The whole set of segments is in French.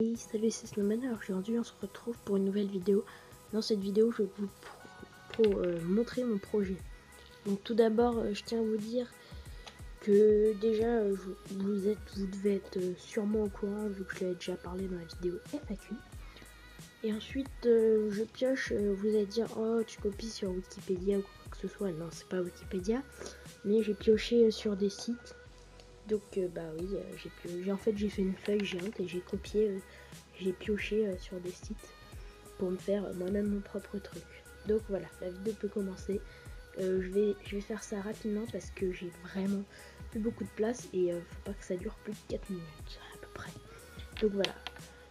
Hey, salut, c'est Snowman. Alors aujourd'hui on se retrouve pour une nouvelle vidéo. Dans cette vidéo je vais vous montrer mon projet. Donc tout d'abord je tiens à vous dire que déjà vous devez être sûrement au courant vu que je l'ai déjà parlé dans la vidéo FAQ. Et ensuite je pioche, vous allez dire oh tu copies sur Wikipédia ou quoi que ce soit. Non, c'est pas Wikipédia, mais j'ai pioché sur des sites. Donc bah oui, j'ai fait une feuille géante et j'ai copié, j'ai pioché sur des sites pour me faire moi-même mon propre truc. Donc voilà, la vidéo peut commencer. Je vais faire ça rapidement parce que j'ai vraiment plus beaucoup de place et faut pas que ça dure plus de 4 minutes à peu près. Donc voilà.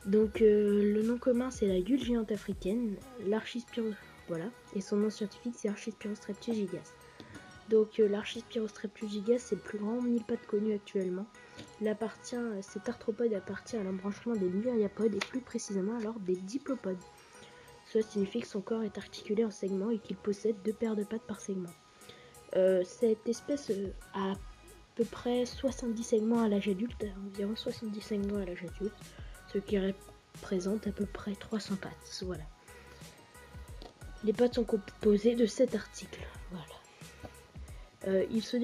Donc le nom commun c'est la gueule géante africaine, l'Archispirus, voilà, et son nom scientifique c'est Archispirus gigas. Donc l'Archispirus gigas c'est le plus grand millipode connu actuellement. Cet arthropode appartient à l'embranchement des myriapodes et plus précisément alors des diplopodes. Cela signifie que son corps est articulé en segments et qu'il possède 2 paires de pattes par segment. Cette espèce a à peu près 70 segments à l'âge adulte, environ 70 segments à l'âge adulte, ce qui représente à peu près 300 pattes. Voilà. Les pattes sont composées de 7 articles. Voilà. Il se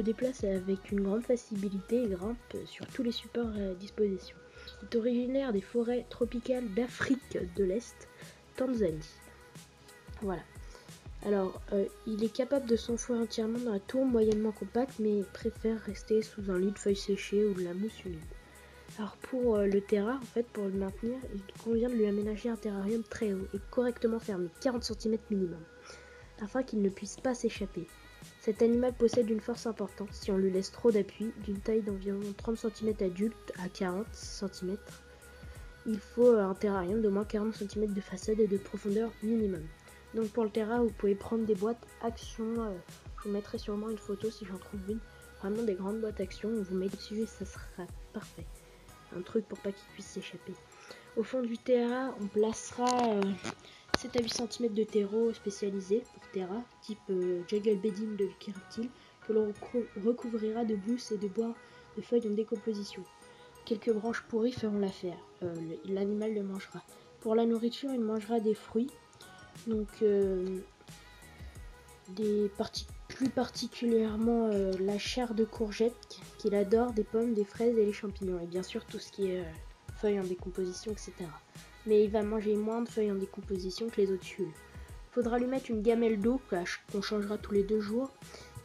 déplace avec une grande facilité et grimpe sur tous les supports à disposition. Il est originaire des forêts tropicales d'Afrique de l'Est, Tanzanie. Voilà. Alors, il est capable de s'enfouir entièrement dans la tourbe moyennement compacte, mais préfère rester sous un lit de feuilles séchées ou de la mousse humide. Alors pour le terrain, en fait, pour le maintenir, il convient de lui aménager un terrarium très haut et correctement fermé, 40 cm minimum, afin qu'il ne puisse pas s'échapper. Cet animal possède une force importante si on lui laisse trop d'appui, d'une taille d'environ 30 cm adulte à 40 cm. Il faut un terrarium d'au moins 40 cm de façade et de profondeur minimum. Donc pour le terrain, vous pouvez prendre des boîtes Action, je vous mettrai sûrement une photo si j'en trouve une, vraiment des grandes boîtes Action, vous mettez dessus et ça sera parfait. Un truc pour pas qu'il puisse s'échapper. Au fond du terrain, on placera 7 à 8 cm de terreau spécialisé pour terrain, type jungle bedding de Vicky Reptile, que l'on recouvrira de mousse et de bois de feuilles en décomposition. Quelques branches pourries feront l'affaire, l'animal le mangera. Pour la nourriture, il mangera des fruits, donc plus particulièrement la chair de courgette qu'il adore, des pommes, des fraises et les champignons, et bien sûr tout ce qui est feuilles en décomposition, etc. Mais il va manger moins de feuilles en décomposition que les autres tuiles. Il faudra lui mettre une gamelle d'eau qu'on changera tous les 2 jours,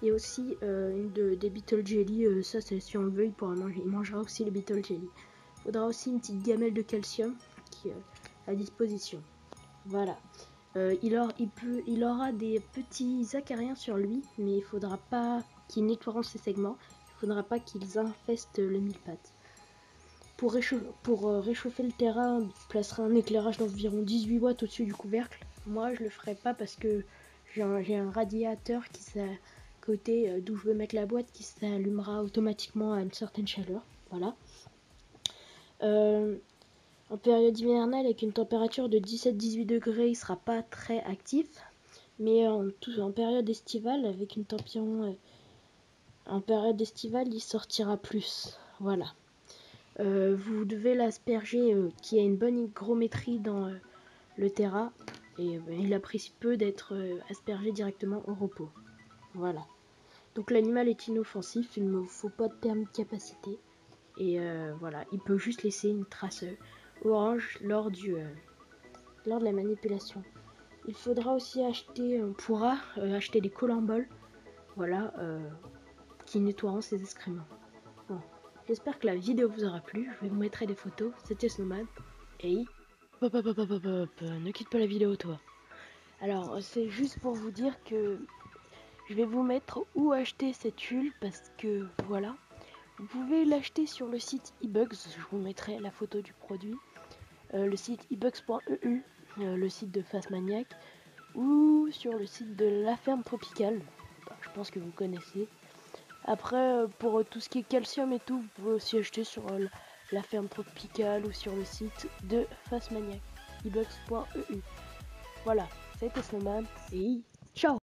et aussi des Beetle Jelly, ça c'est si on le veut, il mangera aussi les Beetle Jelly. Il faudra aussi une petite gamelle de calcium qui est à disposition. Voilà. Il aura des petits acariens sur lui, mais il faudra pas qu'ils nettoieront ses segments, il faudra pas qu'ils infestent le mille-pattes. Pour réchauffer le terrain, on placera un éclairage d'environ 18 watts au-dessus du couvercle. Moi, je le ferai pas parce que j'ai un radiateur qui s'est à côté d'où je veux mettre la boîte qui s'allumera automatiquement à une certaine chaleur. Voilà. En période hivernale, avec une température de 17-18 degrés, il sera pas très actif. Mais en période estivale, avec une température en période estivale, il sortira plus. Voilà. Vous devez l'asperger qui a une bonne hygrométrie dans le terrain. Et il apprécie peu d'être aspergé directement au repos. Voilà. Donc l'animal est inoffensif, il ne faut pas de permis de capacité. Et voilà, il peut juste laisser une trace orange lors de la manipulation. Il faudra aussi acheter, on pourra acheter des colamboles, voilà, qui nettoieront ses excréments. Bon, j'espère que la vidéo vous aura plu, je vous mettrai des photos, c'était Snowman, et ne quitte pas la vidéo toi. Alors c'est juste pour vous dire que je vais vous mettre où acheter cette huile, parce que voilà, vous pouvez l'acheter sur le site eBugs, je vous mettrai la photo du produit, le site ebugs.eu, le site de Phasmaniac, ou sur le site de La Ferme Tropicale, je pense que vous connaissez. Après, pour tout ce qui est calcium et tout, vous pouvez aussi acheter sur La Ferme Tropicale ou sur le site de Phasmaniac, ebugs.eu. Voilà, c'était Snowman et ciao.